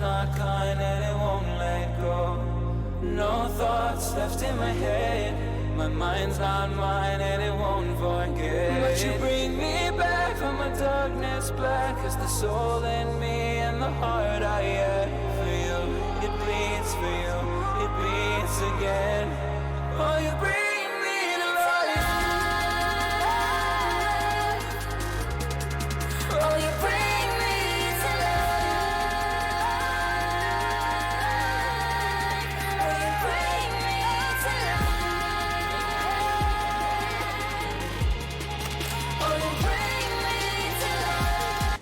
not kind and it won't let go. No thoughts left in my head. My mind's not mine and it won't forget. But you bring me back from my darkness black. Cause the soul in me and the heart I have for you, it bleeds for you, it beats again. Oh, you bring me to life. Oh, you bring me to life. Oh, you bring me to life. Oh, you bring me to life.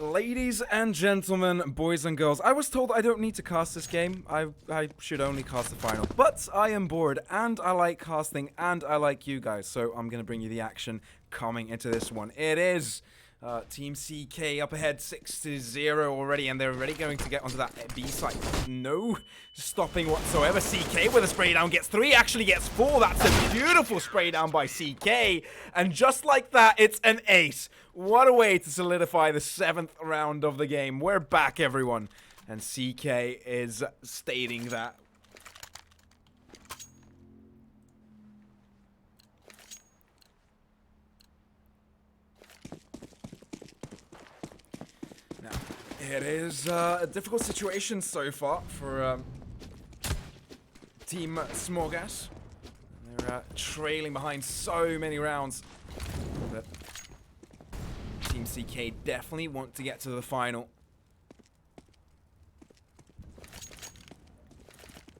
Ladies and gentlemen, boys and girls, I was told I don't need to cast this game. I should only cast the final. But I am bored, and I like casting, and I like you guys. So I'm going to bring you the action coming into this one. It is Team CK up ahead 6-0 already, and they're already going to get onto that B site. No stopping whatsoever. CK with a spray down gets 3, actually gets 4. That's a beautiful spray down by CK. And just like that, it's an ace. What a way to solidify the 7th round of the game. We're back, everyone. And CK is stating that. Now, it is a difficult situation so far for Team Smoga. They're trailing behind so many rounds. But Team CK definitely want to get to the final.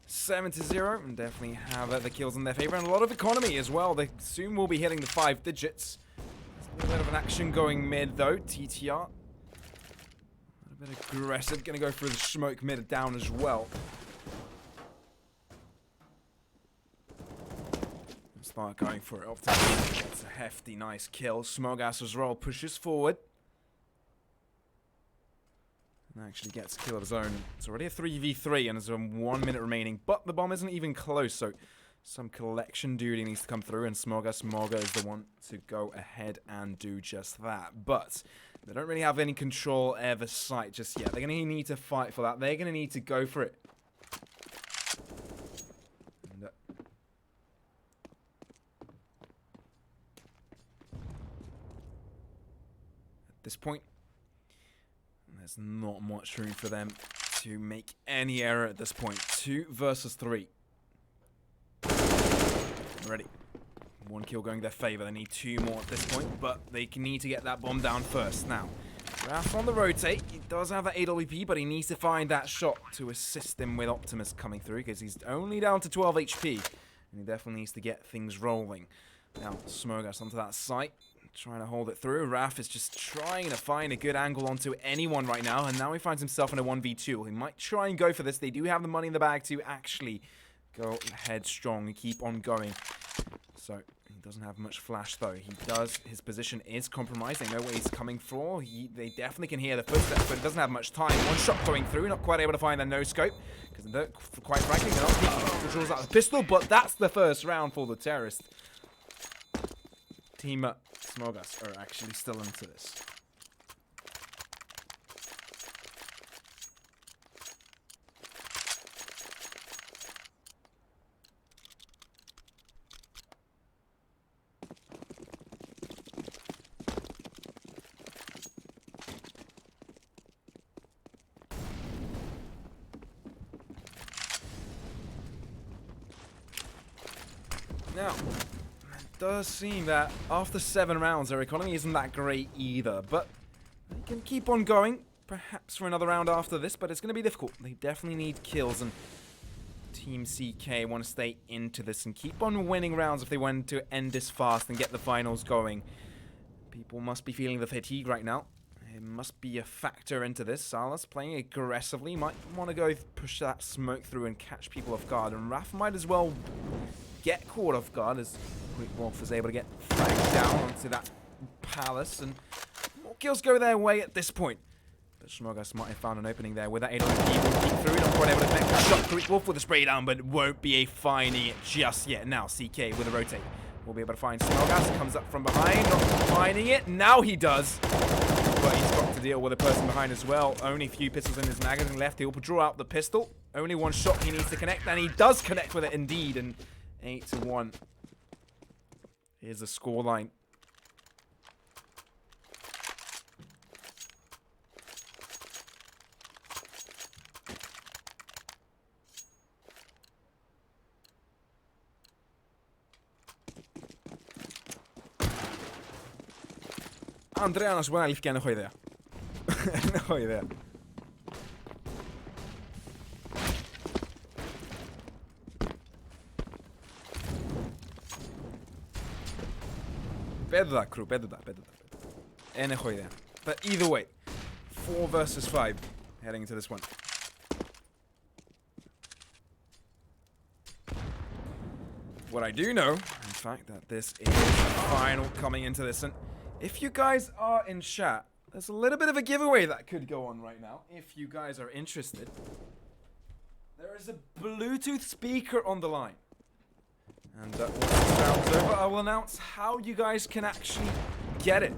7-0, and definitely have the kills in their favor, and a lot of economy as well. They soon will be hitting the 5 digits. There's a little bit of an action going mid though. TTR. A little bit aggressive, gonna go for the smoke mid down as well. Start going for it. Optimus gets a hefty, nice kill. Smoga as well pushes forward. And actually gets a kill of his own. It's already a 3v3 and there's 1 minute remaining. But the bomb isn't even close, so some collection duty needs to come through. And Smoga is the one to go ahead and do just that. But they don't really have any control over site just yet. They're going to need to fight for that. They're going to need to go for it. This point, there's not much room for them to make any error at this point. 2 versus 3. Ready. 1 kill going their favor. They need 2 more at this point, but they need to get that bomb down first. Now, Raph on the rotate. He does have that AWP, but he needs to find that shot to assist him with Optimus coming through, because he's only down to 12 HP, and he definitely needs to get things rolling. Now, Smoga onto that site. Trying to hold it through. Raph is just trying to find a good angle onto anyone right now, and now he finds himself in a 1v2. He might try and go for this. They do have the money in the bag to actually go headstrong and keep on going. So, he doesn't have much flash though. He does. His position is compromised. They know where he's coming for. They definitely can hear the footsteps, but it doesn't have much time. 1 shot going through. Not quite able to find the no-scope, because quite frankly, they're not peeking. He draws out the pistol, but that's the first round for the terrorist. Team Smoga are actually still into this. Now, it does seem that after 7 rounds, their economy isn't that great either, but they can keep on going, perhaps for another round after this, but it's going to be difficult. They definitely need kills, and Team CK want to stay into this and keep on winning rounds if they want to end this fast and get the finals going. People must be feeling the fatigue right now. It must be a factor into this. Salas playing aggressively, might want to go push that smoke through and catch people off guard, and Raph might as well get caught off guard as Quick Wolf is able to get flagged down onto that palace, and more kills go their way at this point. But Smoga might have found an opening there with that AWP. Will keep through, not quite able to connect the shot. Quick Wolf with a spray down, but won't be finding it just yet. Now CK with a rotate will be able to find Smoga. Comes up from behind, not finding it. Now he does, but he's got to deal with a person behind as well. Only a few pistols in his magazine left. He'll draw out the pistol. Only 1 shot he needs to connect, and he does connect with it indeed. And 8-1. Here's the scoreline. Andrea, no es buena lift, que no idea. No idea. Better that, crew, better that. En έχω idea. But either way, 4 versus 5 heading into this one. What I do know, in fact, that this is the final coming into this, and if you guys are in chat, there's a little bit of a giveaway that could go on right now, if you guys are interested. There is a Bluetooth speaker on the line. And once this round's over, I will announce how you guys can actually get it.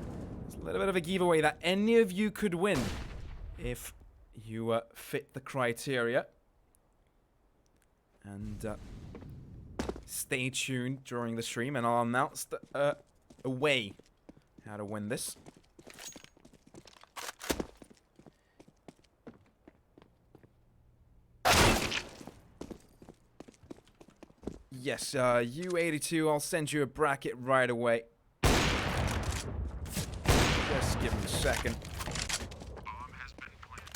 It's a little bit of a giveaway that any of you could win if you fit the criteria. And stay tuned during the stream, and I'll announce a way how to win this. Yes, U82, I'll send you a bracket right away. Just give me a second. Bomb has been planted.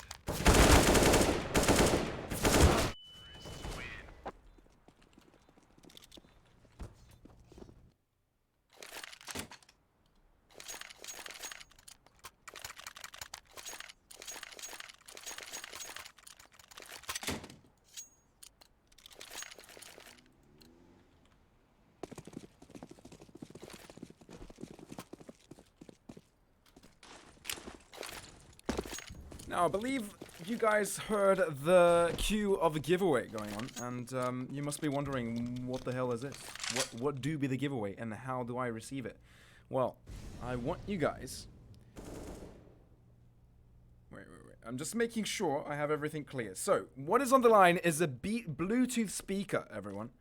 Now, I believe you guys heard the cue of a giveaway going on, and you must be wondering, what the hell is this? What do be the giveaway, and how do I receive it? Well, I want you guys... Wait. I'm just making sure I have everything clear. So, what is on the line is a Bluetooth speaker, everyone.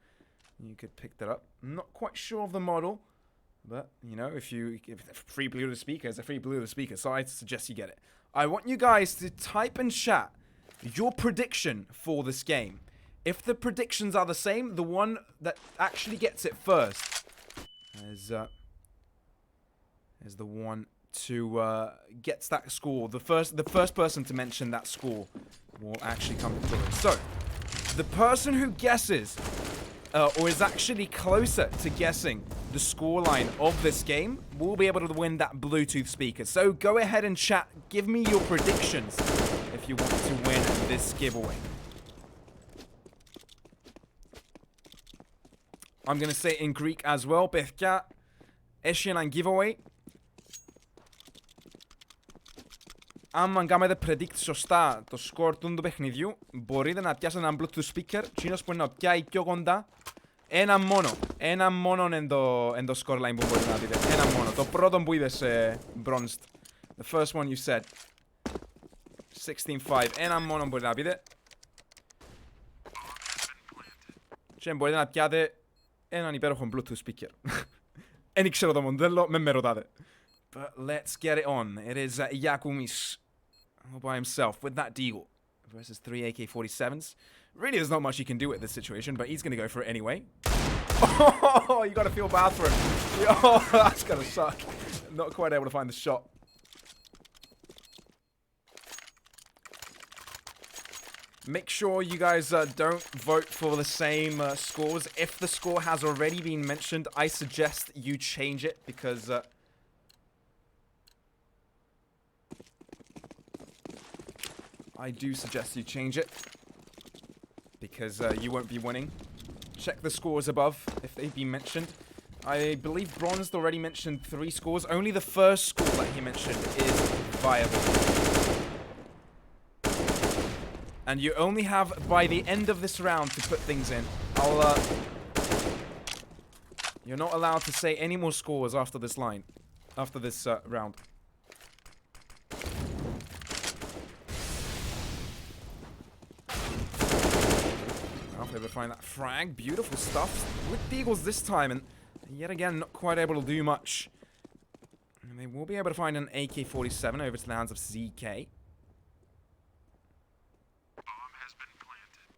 You could pick that up. I'm not quite sure of the model, but, you know, if free Bluetooth speaker is a free Bluetooth speaker, so I suggest you get it. I want you guys to type in chat your prediction for this game. If the predictions are the same, the one that actually gets it first is the one to gets that score. The first person to mention that score will actually come to it. So, the person who guesses or is actually closer to guessing the scoreline of this game will be able to win that Bluetooth speaker. So go ahead and chat, give me your predictions if you want to win this giveaway. I'm going to say it in Greek as well. Παιδιά, έχει έναν giveaway. Άμα κάνετε predict σωστά το score του παιχνιδιού, μπορείτε να πιάσετε έναν Bluetooth speaker, εκείνος που είναι να πιάει πιο κοντά. Έναν μόνο εν το scoreline που μπορείτε να δείτε. Έναν μόνο. Το πρώτο που είδες, Bronzed. The first one you said. 16-5. Έναν μόνο μπορείτε να πείτε. Και μπορείτε να πιάτε έναν υπέροχο Bluetooth speaker. Εν ξέρω το μοντέλο, με ρωτάτε. But let's get it on. It is Yakumis all by himself with that deagle versus 3 AK-47s. Really, there's not much he can do at this situation, but he's going to go for it anyway. Oh, you got to feel bad for him. Oh, that's going to suck. Not quite able to find the shot. Make sure you guys don't vote for the same scores. If the score has already been mentioned, I suggest you change it because... I do suggest you change it. Because you won't be winning. Check the scores above if they've been mentioned. I believe Bronzed already mentioned 3 scores. Only the first score that he mentioned is viable. And you only have by the end of this round to put things in. You're not allowed to say any more scores after this line. After this round. Able to find that frag. Beautiful stuff with the Eagles this time, and yet again not quite able to do much. And they will be able to find an AK-47 over to the hands of ZK. Bomb has been planted.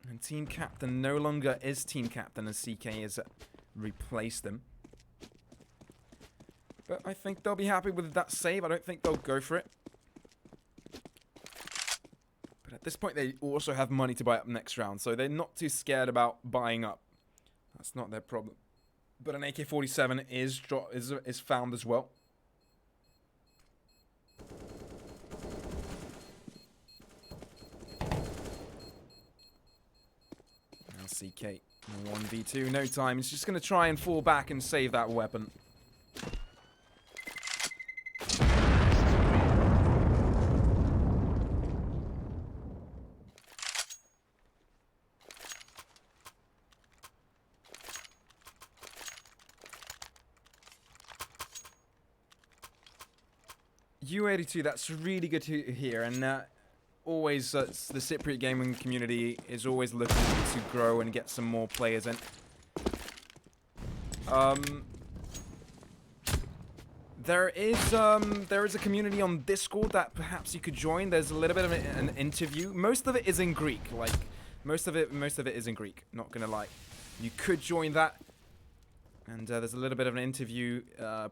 And team captain no longer is team captain as CK has replaced him. But I think they'll be happy with that save. I don't think they'll go for it. But at this point, they also have money to buy up next round, so they're not too scared about buying up. That's not their problem. But an AK-47 is found as well. CK 1v2, no time. He's just going to try and fall back and save that weapon. U82, that's really good to hear, and always the Cypriot gaming community is always looking to grow and get some more players in. There is a community on Discord that perhaps you could join. There's a little bit of an interview. Most of it is in Greek, like most of it is in Greek. Not gonna lie, you could join that. And there's a little bit of an interview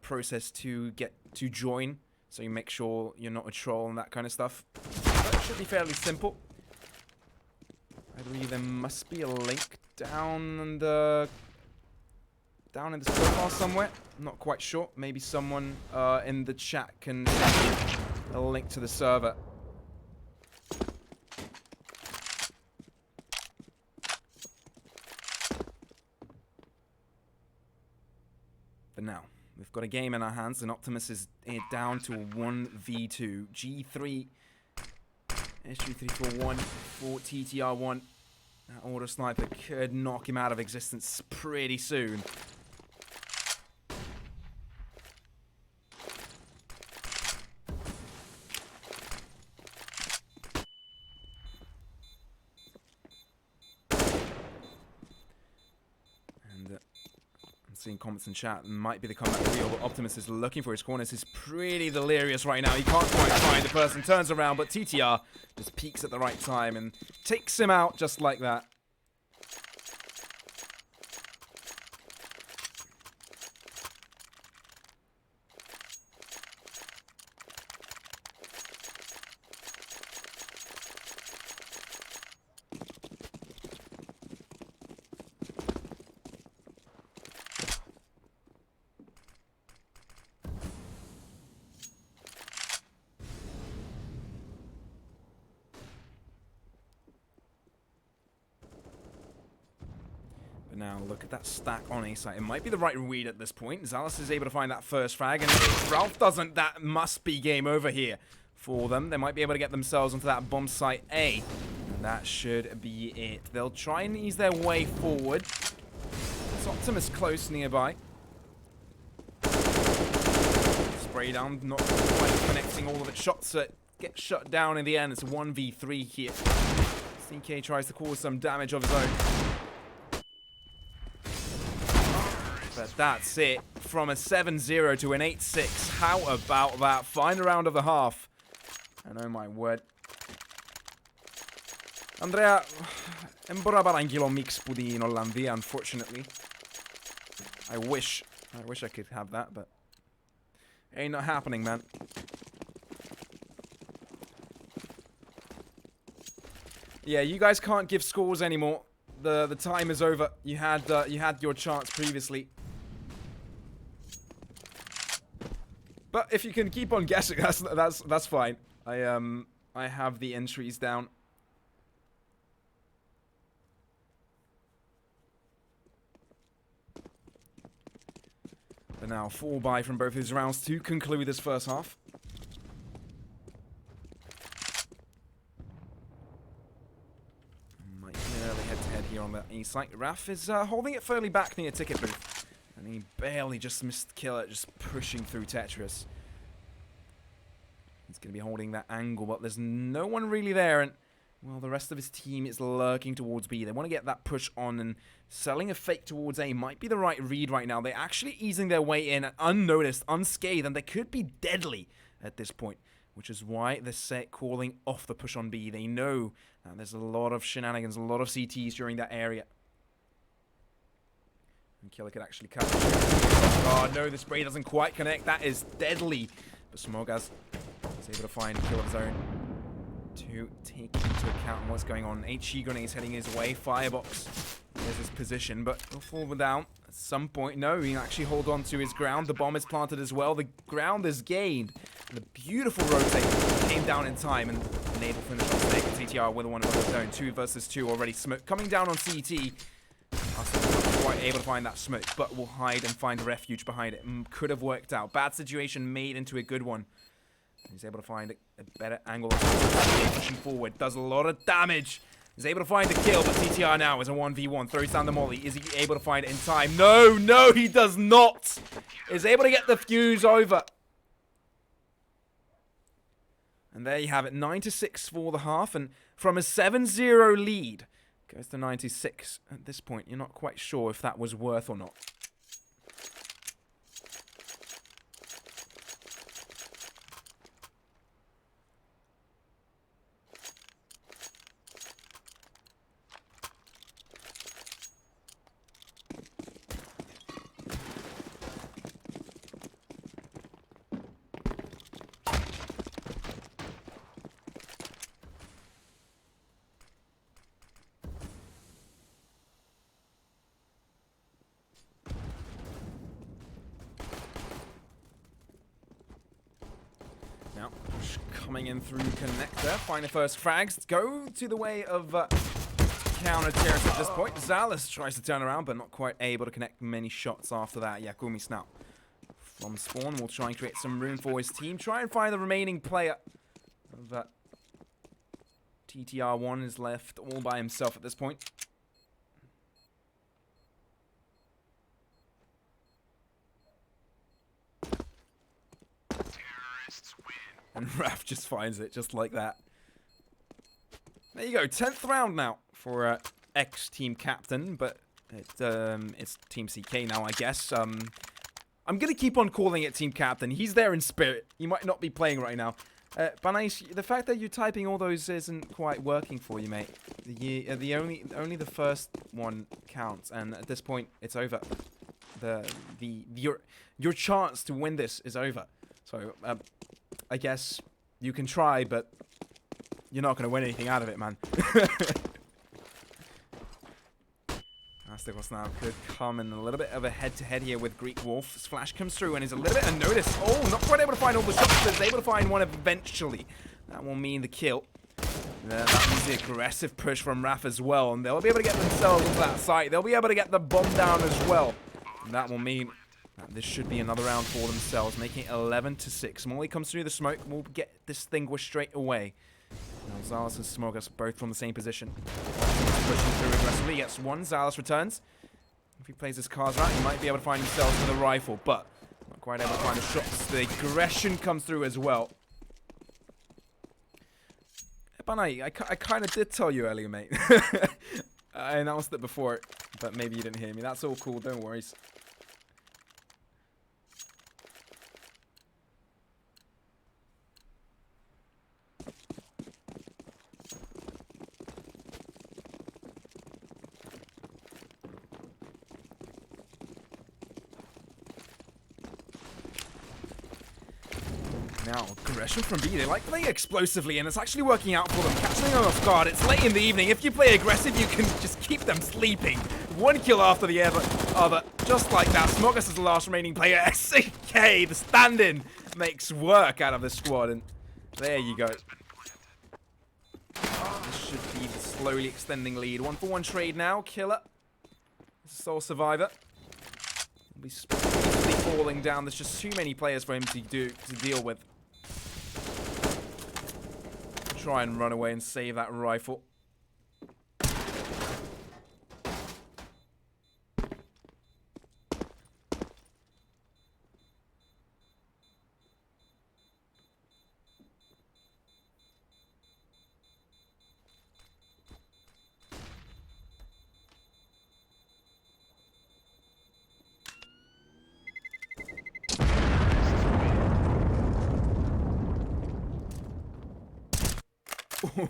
process to get to join. So you make sure you're not a troll and that kind of stuff. But it should be fairly simple. I believe there must be a link down in the profile somewhere. I'm not quite sure. Maybe someone in the chat can send me a link to the server. But now, we've got a game in our hands, and Optimus is down to a 1v2. G3, SG341 for TTR1. That auto sniper could knock him out of existence pretty soon. Seeing comments in chat, might be the comeback wheel that Optimus is looking for. His corners is pretty delirious right now. He can't quite find the person, turns around, but TTR just peeks at the right time and takes him out just like that. Now, look at that stack on A site. It might be the right read at this point. Zalus is able to find that first frag, and if Ralph doesn't, that must be game over here for them. They might be able to get themselves onto that bomb site A. And that should be it. They'll try and ease their way forward. It's Optimus close nearby. Spray down, not quite connecting all of its shots. So it gets shut down in the end. It's a 1v3 here. CK tries to cause some damage of his own. But that's it. From a 7-0 to an 8-6. How about that? Final round of the half. And oh my word. Andrea, en bara bara en kilo mix på din Hollandia, unfortunately. I wish I could have that, but ain't not happening, man. Yeah, you guys can't give scores anymore. The time is over. You had your chance previously. But if you can keep on guessing, that's fine. I have the entries down. But now 4 buy from both these rounds to conclude this first half. Might be an early head-to-head here on the A site. Raf is holding it fairly back near ticket booth. And he barely just missed kill it, just pushing through Tetris. He's going to be holding that angle, but there's no one really there. And, well, the rest of his team is lurking towards B. They want to get that push on, and selling a fake towards A might be the right read right now. They're actually easing their way in unnoticed, unscathed, and they could be deadly at this point, which is why they're calling off the push on B. They know that there's a lot of shenanigans, a lot of CTs during that area. And Killer could actually cut. Oh no, the spray doesn't quite connect. That is deadly. But Smoga's is able to find a kill of his own to take into account what's going on. HE grenades heading his way. Firebox. There's his position, but he'll fall down at some point. No, he can actually hold on to his ground. The bomb is planted as well. The ground is gained. And a beautiful rotate came down in time and enabled finish on Snake and TTR with one of his own. 2 versus 2 already. Smoke coming down on CT. Not quite able to find that smoke, but will hide and find refuge behind it. Could have worked out. Bad situation made into a good one. He's able to find a better angle. Pushing forward. Does a lot of damage. He's able to find the kill, but TTR now is a 1v1. Throws down the molly. Is he able to find it in time? No, no, he does not. Is able to get the fuse over. And there you have it. 9-6 for the half. And from a 7-0 lead, goes to 96. At this point, you're not quite sure if that was worth or not. Now, coming in through connector, find the first frags. Go to the way of counter terrorist at this point. Zalus tries to turn around, but not quite able to connect many shots after that. Yakumi's now from spawn will try and create some room for his team. Try and find the remaining player of TTR1 is left all by himself at this point. And Raph just finds it just like that. There you go, 10th round now for ex-team captain, but it's Team CK now, I guess. I'm going to keep on calling it team captain. He's there in spirit. He might not be playing right now. Banais, the fact that you're typing all those isn't quite working for you, mate. Only the first one counts, and at this point, it's over. Your chance to win this is over. So, I guess you can try, but you're not going to win anything out of it, man. Asticos now could come in a little bit of a head-to-head here with Greek Wolf. His flash comes through and he's a little bit unnoticed. Oh, not quite able to find all the shots, but he's able to find one eventually. That will mean the kill. That means the aggressive push from Raph as well, and they'll be able to get themselves into that site. They'll be able to get the bomb down as well. And that will mean that this should be another round for themselves, making it 11-6. Molly comes through the smoke, will get distinguished straight away. Now Zalus and Smoga both from the same position. Pushing through aggressively, gets one. Zalus returns. If he plays his cards right, he might be able to find himself with a rifle, but not quite able to find the shots. The aggression comes through as well. Banai, I kind of did tell you earlier, mate. I announced it before, but maybe you didn't hear me. That's all cool, don't worry. Now, aggression from B. They like playing explosively, and it's actually working out for them. Catching them off guard. It's late in the evening. If you play aggressive, you can just keep them sleeping. One kill after the other. Just like that. Smogus is the last remaining player. SCK, the stand-in, makes work out of the squad. And there you go. This should be the slowly extending lead. 1-for-1 trade now. Killer. Sole survivor. Will be speedily falling down. There's just too many players for him to deal with. Try and run away and save that rifle.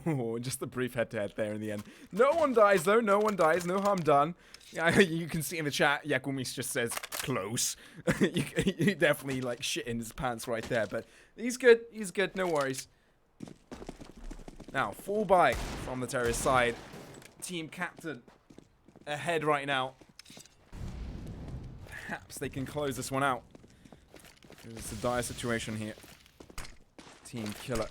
Oh, just a brief head-to-head there in the end. No one dies, though. No one dies. No harm done. Yeah, you can see in the chat, Yakumis just says, close. you definitely, like, shit in his pants right there. But he's good. He's good. No worries. Now, full buy from the terrorist side. Team captain ahead right now. Perhaps they can close this one out. It's a dire situation here. Team killer.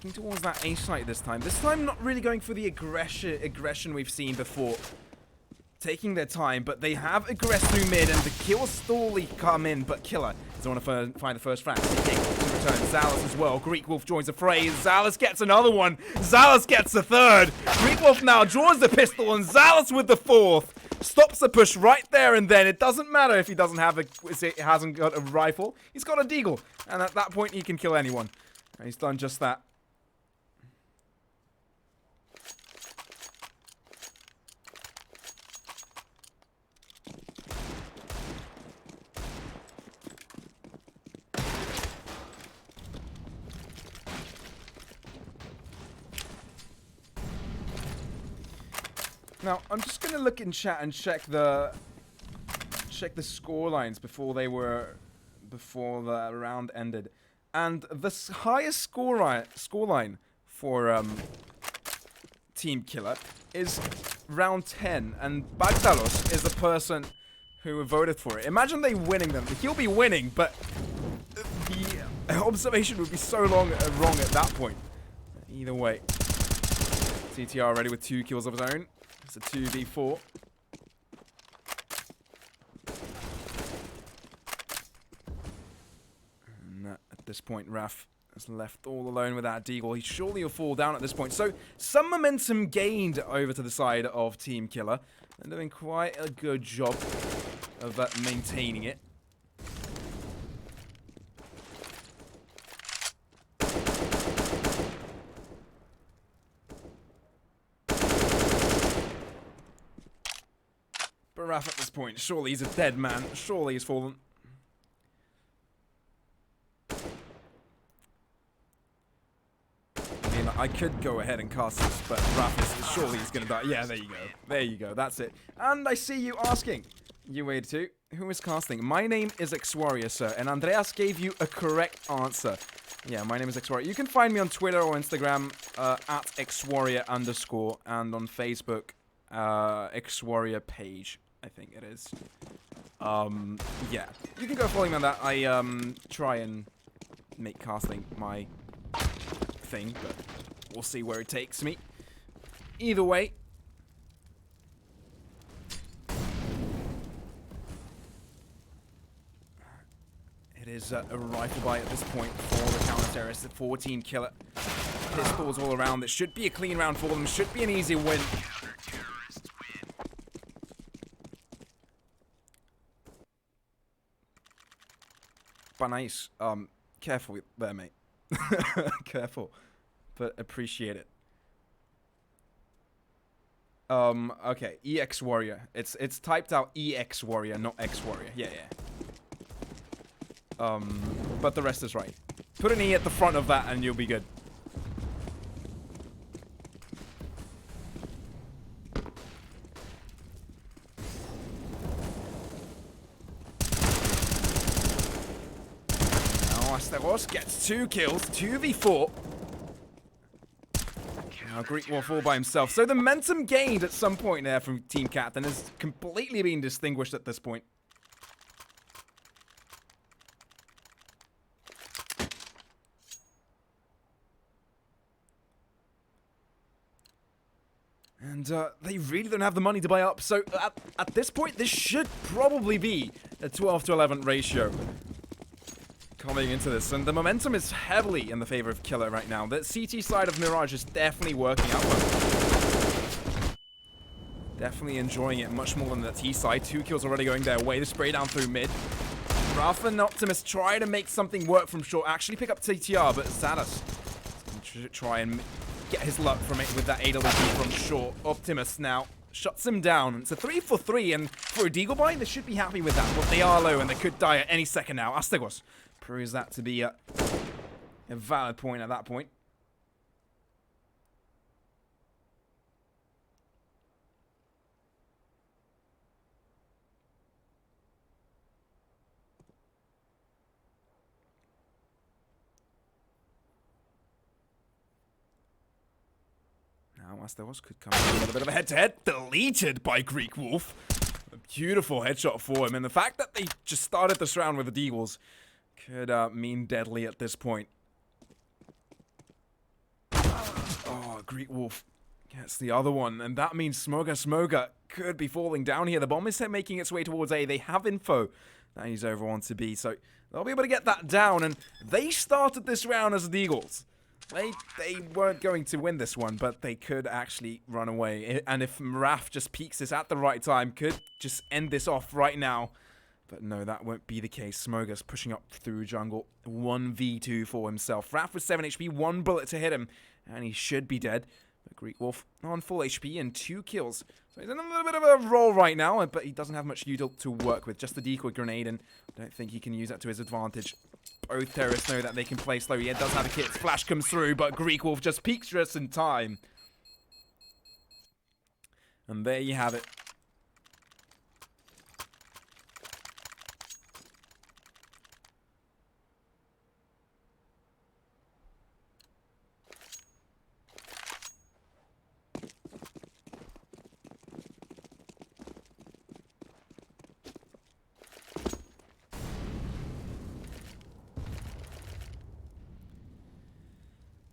Backing towards that A site this time. This time not really going for the aggression we've seen before. Taking their time, but they have aggressed through mid, and the kills slowly come in, but Killer doesn't want to find the first frag. Seeking to return. Zalus as well. Greek Wolf joins the fray. Zalus gets another one. Zalus gets the third. Greek Wolf now draws the pistol, and Zalus with the fourth. Stops the push right there and then. It doesn't matter if he doesn't have hasn't got a rifle. He's got a deagle, and at that point he can kill anyone. And he's done just that. Now, I'm just gonna look in chat and check the score lines before the round ended, and the highest score line for Team Killer is round 10, and Bagdalos is the person who voted for it. Imagine they winning them. He'll be winning, but the observation would be so wrong at that point. Either way, CTR ready with 2 kills of his own. It's a 2v4. And at this point, Raf is left all alone with that deagle. He surely will fall down at this point. So, some momentum gained over to the side of Team Killer. They're doing quite a good job of maintaining it. Raf at this point, surely he's a dead man. Surely he's fallen. I mean, I could go ahead and cast this, but Raf is surely he's gonna die. Yeah, there you go. There you go. That's it. And I see you asking, UA2, who is casting? My name is XWarrior, sir, and Andreas gave you a correct answer. Yeah, my name is XWarrior. You can find me on Twitter or Instagram at XWarrior_, and on Facebook, XWarrior page. I think it is. Yeah. You can go follow me on that. I, try and make casting my thing, but we'll see where it takes me. Either way. It is a rifle buy at this point for the counter-terrorist, for Team Killer. Pistols all around. It should be a clean round for them. Should be an easy win. But nice. Careful there, mate. Careful. But appreciate it. Okay. EX Warrior. It's typed out EX Warrior, not X Warrior. Yeah, yeah. But the rest is right. Put an E at the front of that and you'll be good. Asteros gets 2 kills, 2v4. Now Greek will fall by himself. So the momentum gained at some point there from Team Captain has completely been distinguished at this point. And they really don't have the money to buy up. So at this point, this should probably be a 12-to-11 ratio. Coming into this, and the momentum is heavily in the favor of Killer right now. The CT side of Mirage is definitely working out well. Definitely enjoying it much more than the T side. 2 kills already going their way. The spray down through mid. Rafa and Optimus try to make something work from short. Actually pick up TTR, but Sadas try and get his luck from it with that AWP from short. Optimus now shuts him down. It's a 3-for-3, and for a Deagle buy, they should be happy with that. But they are low, and they could die at any second now. Astegos proves that to be a valid point at that point. Now Astegos could come in with a bit of a head-to-head. Deleted by Greek Wolf. A beautiful headshot for him, and the fact that they just started this round with the Deagles could mean deadly at this point. Greek Wolf gets the other one, and that means Smoga could be falling down here. The bomb is making its way towards A. They have info that he's over onto B, so they'll be able to get that down, and they started this round as the Eagles. They weren't going to win this one, but they could actually run away. And if Mirage just peeks this at the right time, could just end this off right now. But no, that won't be the case. Smoga's pushing up through jungle. 1v2 for himself. Raph with 7 HP, 1 bullet to hit him, and he should be dead. But Greek Wolf on full HP and 2 kills. So he's in a little bit of a roll right now, but he doesn't have much util to work with. Just the decoy grenade, and I don't think he can use that to his advantage. Both terrorists know that they can play slow. He does have a kit. Flash comes through, but Greek Wolf just peeks just in time. And there you have it.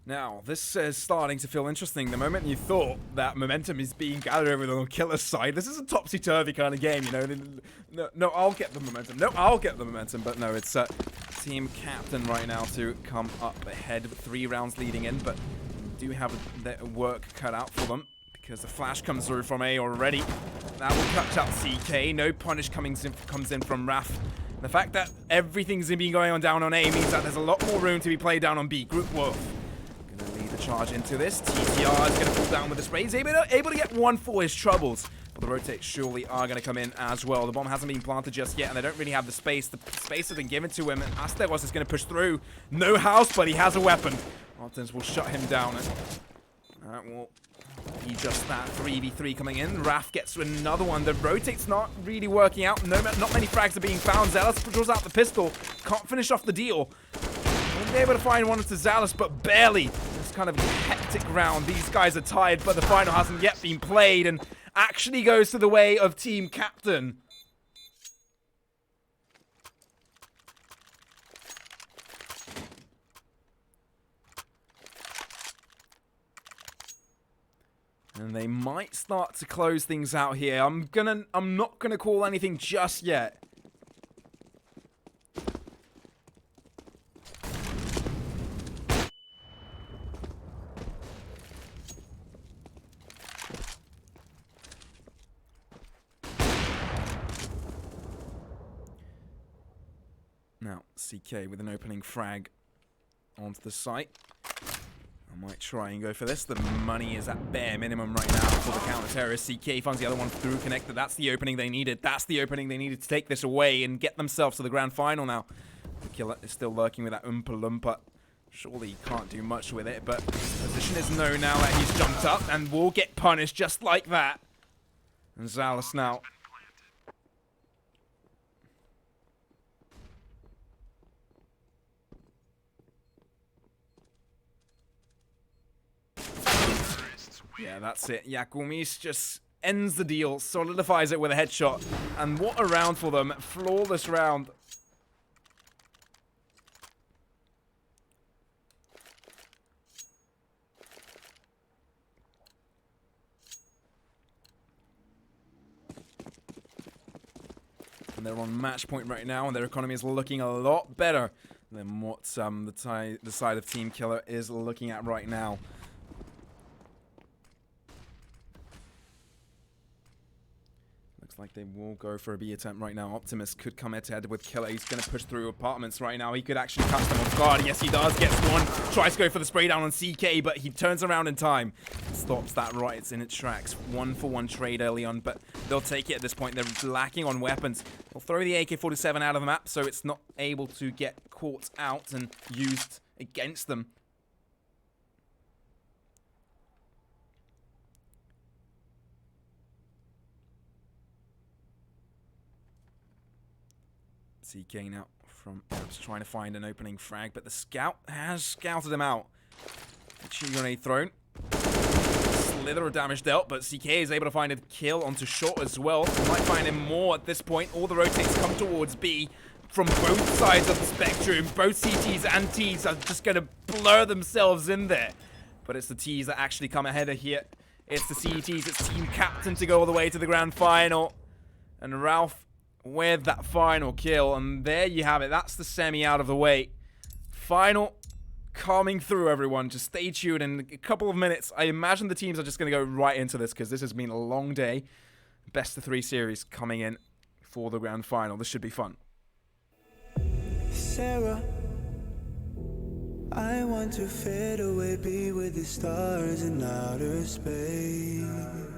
Now, this is starting to feel interesting. The moment you thought that momentum is being gathered over the killer's side, this is a topsy-turvy kind of game, you know. No, I'll get the momentum. No, I'll get the momentum. But no, it's team captain right now to come up ahead with 3 rounds leading in. But do have their work cut out for them because the flash comes through from A already. That will cut out CK. No punish comes in from Raph. The fact that everything's been going on down on A means that there's a lot more room to be played down on B. Group Wolf gonna lead the charge into this. TTR is gonna fall down with the spray. He's able to get one for his troubles. But the rotates surely are gonna come in as well. The bomb hasn't been planted just yet, and they don't really have the space. The space has been given to him, and Asteros is gonna push through. No house, but he has a weapon. Martins will shut him down, and that will be just that. 3v3 coming in. Raph gets another one. The rotate's not really working out. Not many frags are being found. Zealous draws out the pistol. Can't finish off the deal. Won't be able to find one to Zealous, but barely. It's kind of a hectic round. These guys are tired, but the final hasn't yet been played, and actually goes to the way of team captain. And they might start to close things out here. I'm not gonna call anything just yet. Now, CK with an opening frag onto the site. I might try and go for this. The money is at bare minimum right now for the counter-terrorist. CK finds the other one through connected. That's the opening they needed. That's the opening they needed to take this away and get themselves to the grand final now. The killer is still lurking with that Oompa Loompa. Surely he can't do much with it, but his position is known now that he's jumped up and will get punished just like that. And Zealous now. Yeah, that's it. Yakumis just ends the deal, solidifies it with a headshot. And what a round for them. Flawless round. And they're on match point right now, and their economy is looking a lot better than what the side of Team Killer is looking at right now. Like they will go for a B attempt right now. Optimus could come head-to-head with Killer. He's going to push through apartments right now. He could actually catch them off guard. Yes, he does. Gets one. Tries to go for the spray down on CK, but he turns around in time. Stops that right. It's in its tracks. 1-for-1 trade early on, but they'll take it at this point. They're lacking on weapons. They'll throw the AK-47 out of the map, so it's not able to get caught out and used against them. CK now from perhaps trying to find an opening frag, but the scout has scouted him out. Machine grenade thrown. Slither of damage dealt, but CK is able to find a kill onto short as well. Might find him more at this point. All the rotates come towards B from both sides of the spectrum. Both CTs and Ts are just going to blur themselves in there. But it's the T's that actually come ahead of here. It's the CETs, it's team captain to go all the way to the grand final. And Ralph with that final kill. And there you have it. That's the semi out of the way. Final coming through, everyone. Just stay tuned. In a couple of minutes, I imagine the teams are just going to go right into this because this has been a long day. Best of 3 series coming in for the grand final. This should be fun. Sarah, I want to fade away, be with the stars in outer space.